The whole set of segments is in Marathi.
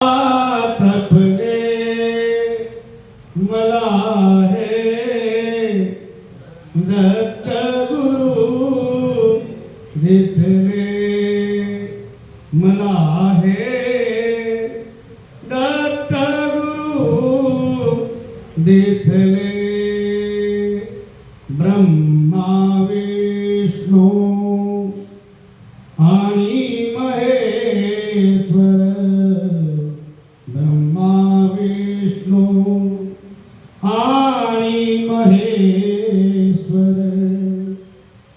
तपले मला हे दत्त गुरु दिसले मला हे दत्त गुरु दिसले ब्रह्मा विष्णू आणि महेश्वर ब्रह्मा विष्णू आणि महेश्वर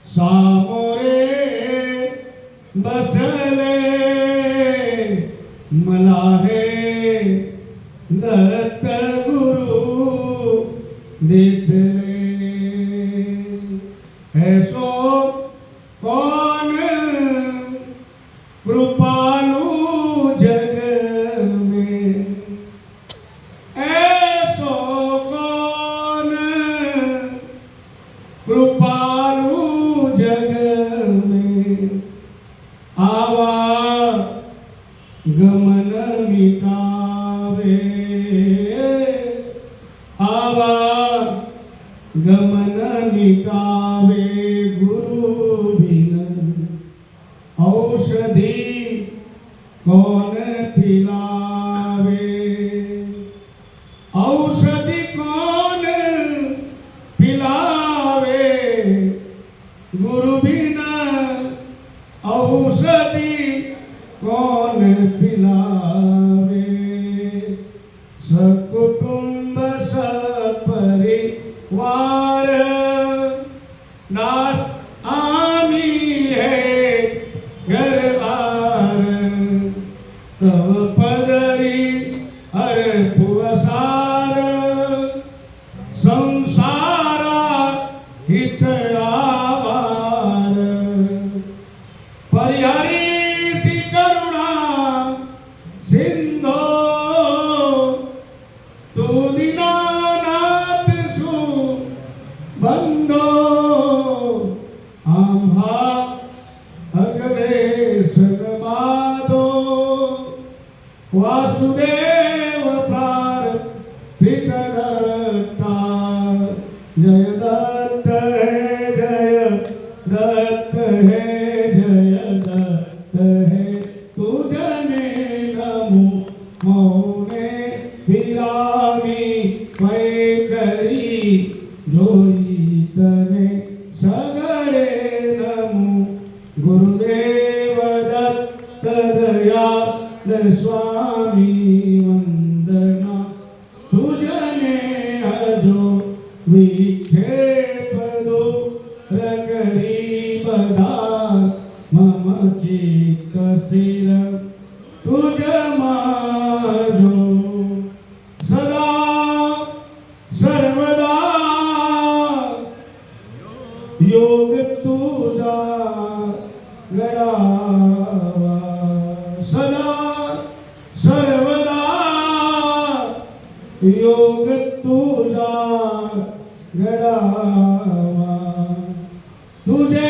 सामोरे बसले मला हे दत्त गुरु दिसले ऐसो कौन कृपालु जग में ऐसो कौन कृपालु जग में आवा गमन मिटावे आवा गमन मिटावे गुरु बिन औषधि कौन पिलावे औषधि कौन पिलावे गुरु बिन औषधि कौन पिलावे सकुटुंब सपरिवार दास आम्ही है घरदार तव पदरी अर्पुसार संसारा हितयावार परिहरी करुणा सिंधो तू दीनानाथ सु बंधो आम्हा अगले सगमादो वासुदेव प्रार्थित दत्ता जय दत्त है जय दत्त है जय दत्त है तुझने नमो मौने फिरावी पैकरी जोई तने सगळे नमो गुरुदेव दत्त दयाल स्वामी वंदना तुझने अजो विक्षेप दो रकरी बदा मम चित्त स्थिर तुझ माझो सदा सर्वदा योग तुझा गडावा सदा सर्वदा योग तुझा गडावा तुझे